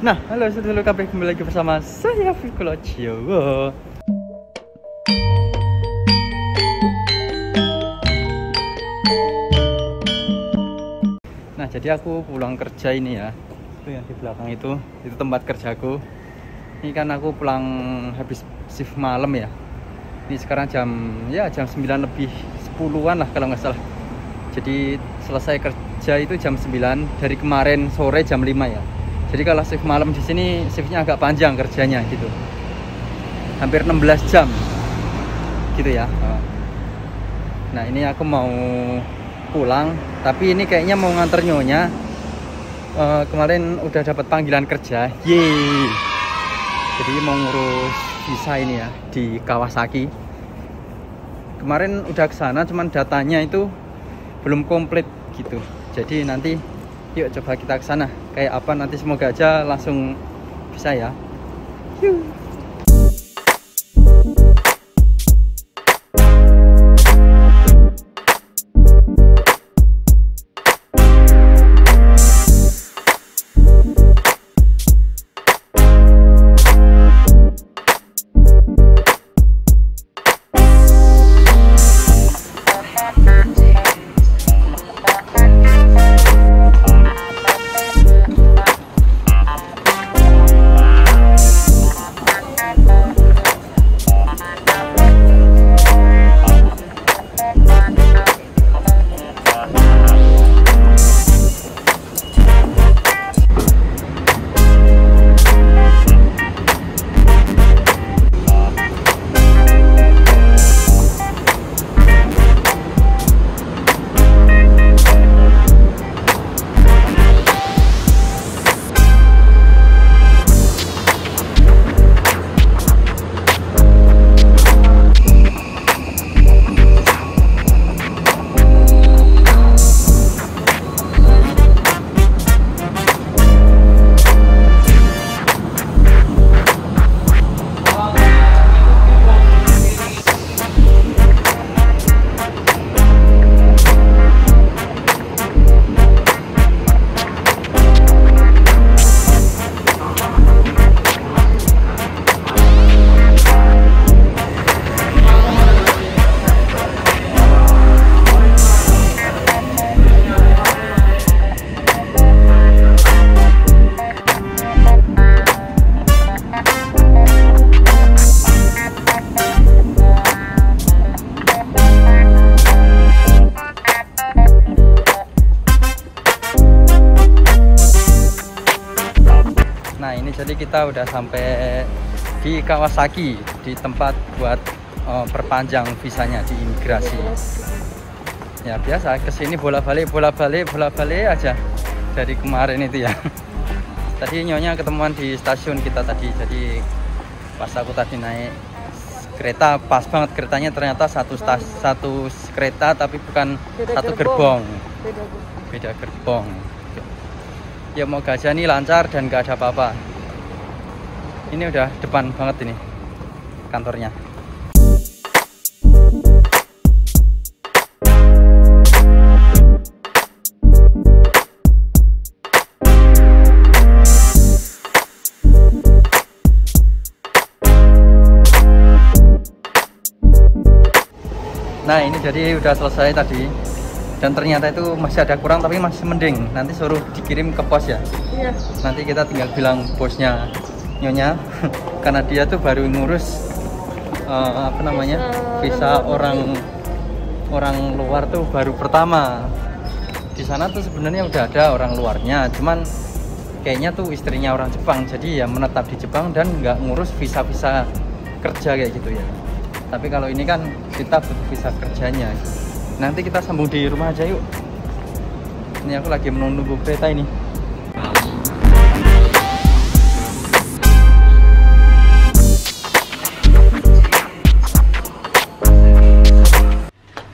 Nah, halo sedulur kabeh, kembali lagi bersama saya Fikolocio. Nah, jadi aku pulang kerja ini ya. Itu yang di belakang itu tempat kerjaku. Ini kan aku pulang habis shift malam ya. Ini sekarang jam 9 lebih 10-an lah kalau nggak salah. Jadi selesai kerja itu jam 9, dari kemarin sore jam 5 ya. Jadi kalau shift malam di sini shiftnya agak panjang kerjanya gitu. Hampir 16 jam. Gitu ya. Nah, ini aku mau pulang, tapi ini kayaknya mau nganter nyonya. Kemarin udah dapat panggilan kerja. Yeay. Jadi mau ngurus visa ini ya di Kawasaki. Kemarin udah kesana, cuman datanya itu belum komplit gitu. Jadi nanti yuk coba kita ke sana. Kayak apa nanti, semoga aja langsung bisa ya. Yuk. Nah, ini jadi kita udah sampai di Kawasaki, di tempat buat perpanjang visanya di imigrasi. Ya biasa kesini bolak-balik aja dari kemarin itu ya. Tadi nyonya ketemuan di stasiun kita tadi. Jadi pas aku tadi naik kereta, pas banget keretanya ternyata satu kereta tapi bukan satu gerbong. Beda gerbong. Ya moga aja nih lancar dan gak ada apa-apa. Ini udah depan banget ini kantornya. Nah, ini jadi udah selesai tadi. Dan ternyata itu masih ada kurang, tapi masih mending. Nanti suruh dikirim ke pos ya. Iya. Nanti kita tinggal bilang bosnya nyonya karena dia tuh baru ngurus visa orang luar tuh baru pertama. Di sana tuh sebenarnya udah ada orang luarnya, cuman kayaknya tuh istrinya orang Jepang, jadi ya menetap di Jepang dan nggak ngurus visa kerja kayak gitu ya. Tapi kalau ini kan kita butuh visa kerjanya. Nanti kita sambung di rumah aja yuk. Ini aku lagi menunggu kereta ini.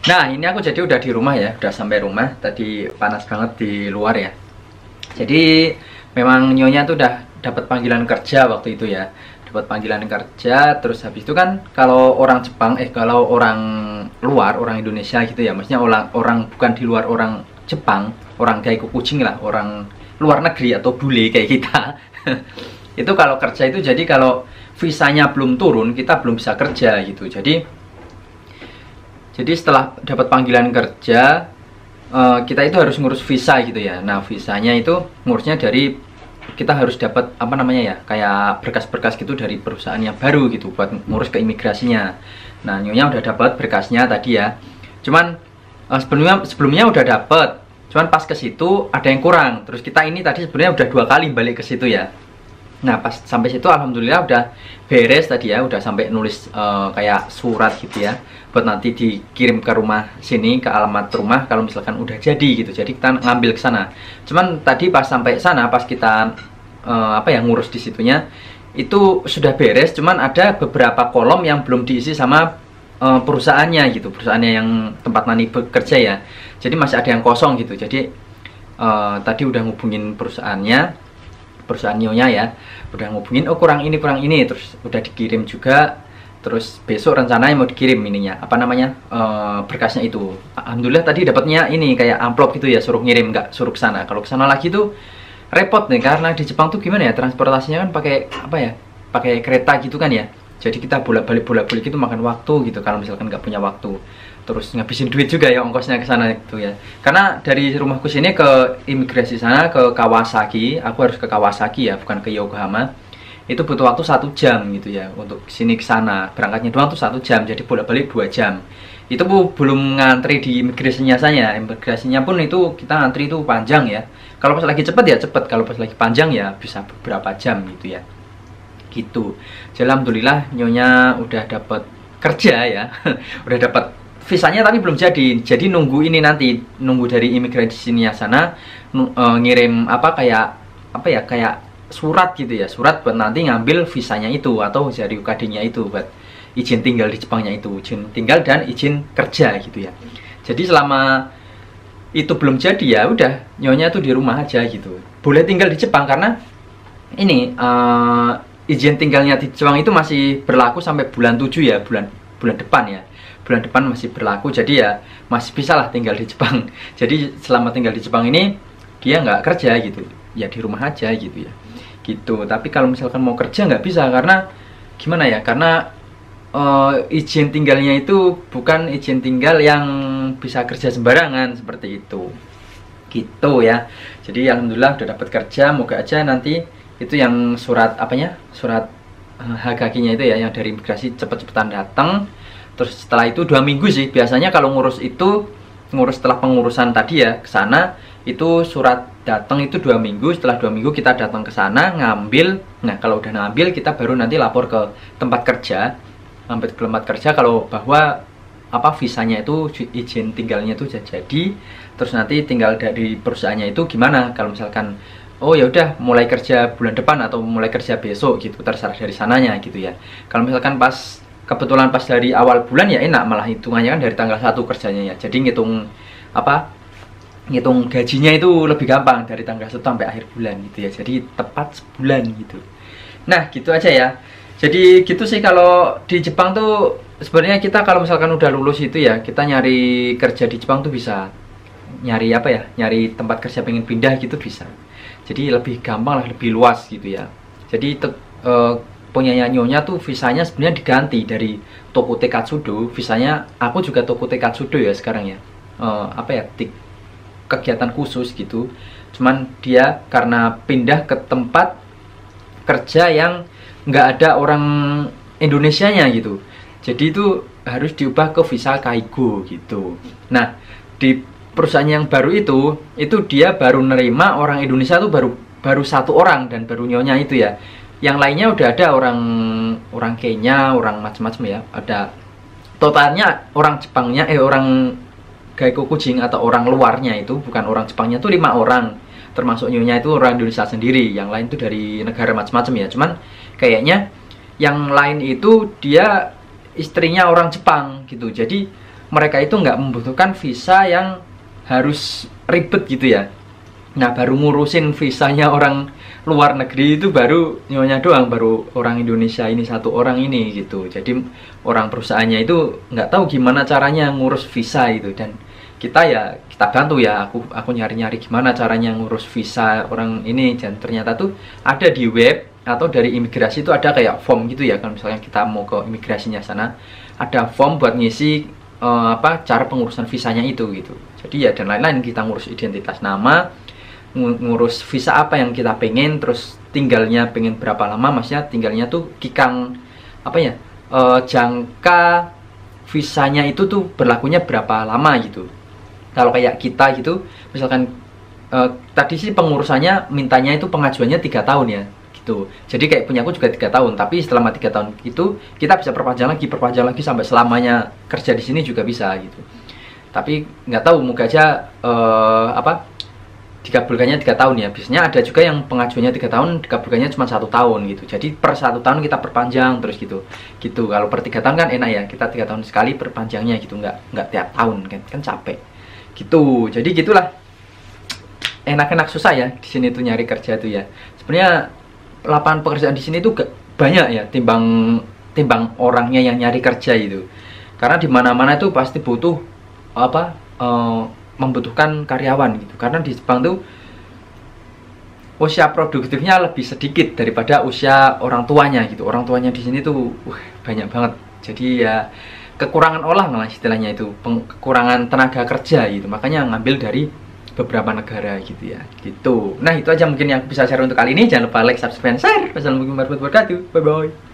Nah, ini aku jadi udah di rumah ya, udah sampai rumah. Tadi panas banget di luar ya. Jadi memang nyonya tuh udah dapat panggilan kerja waktu itu ya. Dapat panggilan kerja, terus habis itu kan kalau orang Jepang, kalau orang luar, orang Indonesia gitu ya, maksudnya orang bukan di luar orang Jepang, orang kayak kucing lah, orang luar negeri atau bule kayak kita Itu kalau kerja itu, jadi kalau visanya belum turun kita belum bisa kerja gitu. Jadi setelah dapat panggilan kerja, kita itu harus ngurus visa gitu ya. Nah, visanya itu ngurusnya dari, kita harus dapat apa namanya ya, kayak berkas-berkas gitu dari perusahaan yang baru gitu buat ngurus ke imigrasinya. Nah, Nyonya udah dapat berkasnya tadi ya. Cuman sebelumnya udah dapat. Cuman pas ke situ ada yang kurang. Terus kita ini tadi sebenarnya udah 2 kali balik ke situ ya. Nah, pas sampai situ alhamdulillah udah beres tadi ya, udah sampai nulis kayak surat gitu ya, buat nanti dikirim ke rumah sini, ke alamat rumah kalau misalkan udah jadi gitu. Jadi kita ngambil ke sana. Cuman tadi pas sampai sana, pas kita apa ya, ngurus di situnya, itu sudah beres, cuman ada beberapa kolom yang belum diisi sama perusahaannya gitu, perusahaannya yang tempat Nani bekerja ya. Jadi masih ada yang kosong gitu. Jadi tadi udah ngubungin perusahaan Nyonya ya, udah ngubungin, oh kurang ini, terus udah dikirim juga. Terus besok rencananya mau dikirim ininya, apa namanya, berkasnya itu. Alhamdulillah tadi dapatnya ini kayak amplop gitu ya, suruh ngirim, nggak suruh kesana. Kalau kesana lagi tuh repot nih, karena di Jepang tuh gimana ya, transportasinya kan pakai apa ya, pakai kereta gitu kan ya. Jadi kita bolak-balik gitu, makan waktu gitu kalau misalkan nggak punya waktu. Terus ngabisin duit juga ya ongkosnya ke sana gitu ya. Karena dari rumahku sini ke imigrasi sana, ke Kawasaki, aku harus ke Kawasaki ya, bukan ke Yokohama. Itu butuh waktu 1 jam gitu ya, untuk sini ke sana. Berangkatnya doang tuh 1 jam, jadi bolak-balik 2 jam. Itu belum ngantri di imigrasinya saya. Imigrasinya pun itu kita ngantri itu panjang ya. Kalau pas lagi cepet ya cepet, kalau pas lagi panjang ya bisa beberapa jam gitu ya. Gitu. Jadi alhamdulillah Nyonya udah dapat kerja ya. Udah dapat visanya tapi belum jadi. Jadi nunggu ini nanti, nunggu dari imigrasinya sana ngirim apa ya, kayak surat gitu ya, surat buat nanti ngambil visanya itu, atau dari UKD-nya itu buat izin tinggal di Jepangnya itu, izin tinggal dan izin kerja gitu ya. Jadi selama itu belum jadi ya udah Nyonya tuh di rumah aja gitu. Boleh tinggal di Jepang karena ini izin tinggalnya di Jepang itu masih berlaku sampai bulan 7 ya, bulan depan ya. Bulan depan masih berlaku, jadi ya masih bisa lah tinggal di Jepang. Jadi selama tinggal di Jepang ini dia nggak kerja gitu, ya di rumah aja gitu ya, gitu. Tapi kalau misalkan mau kerja nggak bisa, karena gimana ya, karena izin tinggalnya itu bukan izin tinggal yang bisa kerja sembarangan seperti itu, gitu ya. Jadi alhamdulillah udah dapat kerja, moga aja nanti itu yang surat apanya, surat HKG-nya itu ya, yang dari imigrasi cepet-cepetan datang. Terus setelah itu 2 minggu sih biasanya kalau ngurus itu, ngurus setelah pengurusan tadi ya ke sana, itu surat datang itu 2 minggu. Setelah 2 minggu kita datang ke sana ngambil. Nah, kalau udah ngambil kita baru nanti lapor ke tempat kerja, sampai ke tempat kerja kalau bahwa apa visanya itu, izin tinggalnya itu sudah jadi. Terus nanti tinggal dari perusahaannya itu gimana, kalau misalkan oh ya udah mulai kerja bulan depan atau mulai kerja besok gitu, terserah dari sananya gitu ya. Kalau misalkan pas kebetulan pas dari awal bulan ya enak, malah hitungannya kan dari tanggal 1 kerjanya ya. Jadi ngitung apa, ngitung gajinya itu lebih gampang dari tanggal 1 sampai akhir bulan gitu ya. Jadi tepat sebulan gitu. Nah, gitu aja ya. Jadi gitu sih kalau di Jepang tuh sebenarnya kita kalau misalkan udah lulus itu ya, kita nyari kerja di Jepang tuh bisa nyari apa ya, nyari tempat kerja pengen pindah gitu bisa. Jadi lebih gampang lah, lebih luas gitu ya. Jadi punyanya Nyonya tuh visanya sebenarnya diganti dari Toko Tekatsudo. Visanya aku juga Toko Tekatsudo ya sekarang ya, apa ya, kegiatan khusus gitu. Cuman dia karena pindah ke tempat kerja yang nggak ada orang Indonesianya gitu, jadi itu harus diubah ke visa Kaigo gitu. Nah, di perusahaan yang baru itu dia baru nerima orang Indonesia tuh baru 1 orang, dan baru Nyonya itu ya. Yang lainnya udah ada orang Kenya, orang macam-macam ya. Ada totalnya orang Jepangnya, orang Gaiko Kucing atau orang luarnya itu, bukan orang Jepangnya tuh 5 orang. Termasuk Nyonya itu orang Indonesia sendiri. Yang lain tuh dari negara macam-macam ya. Cuman kayaknya yang lain itu dia istrinya orang Jepang gitu. Jadi mereka itu nggak membutuhkan visa yang harus ribet gitu ya. Nah, baru ngurusin visanya orang luar negeri itu baru Nyonya doang, baru orang Indonesia ini 1 orang ini gitu. Jadi orang perusahaannya itu nggak tahu gimana caranya ngurus visa itu, dan kita bantu ya, aku nyari-nyari gimana caranya ngurus visa orang ini, dan ternyata tuh ada di web atau dari imigrasi itu ada kayak form gitu ya. Kalau misalnya kita mau ke imigrasinya sana, ada form buat ngisi cara pengurusan visanya itu gitu. Jadi ya, dan lain-lain, kita ngurus identitas nama, ngurus visa apa yang kita pengen, terus tinggalnya pengen berapa lama, maksudnya tinggalnya tuh kikang jangka visanya itu tuh berlakunya berapa lama gitu. Kalau kayak kita gitu, misalkan tadi sih pengurusannya mintanya itu pengajuannya 3 tahun ya gitu. Jadi kayak punya aku juga 3 tahun, tapi selama 3 tahun itu kita bisa perpanjang lagi sampai selamanya kerja di sini juga bisa gitu. Tapi nggak tahu, moga aja dikabulkannya 3 tahun ya. Biasanya ada juga yang pengajuannya 3 tahun, dikabulkannya cuma 1 tahun gitu. Jadi per 1 tahun kita perpanjang terus gitu. Kalau per 3 tahun kan enak ya, kita 3 tahun sekali perpanjangnya gitu, nggak tiap tahun kan capek gitu. Jadi gitulah, enak-enak susah ya di sini tuh nyari kerja tuh ya. Sebenarnya lapangan pekerjaan di sini tuh banyak ya, timbang orangnya yang nyari kerja itu. Karena di mana-mana itu pasti butuh membutuhkan karyawan gitu. Karena di Jepang tuh usia produktifnya lebih sedikit daripada usia orang tuanya gitu. Orang tuanya di sini tuh banyak banget. Jadi ya kekurangan orang lah istilahnya itu, kekurangan tenaga kerja gitu. Makanya ngambil dari beberapa negara gitu ya. Gitu. Nah, itu aja mungkin yang bisa share untuk kali ini. Jangan lupa like, subscribe, share. Wassalamualaikum warahmatullahi wabarakatuh. Bye bye.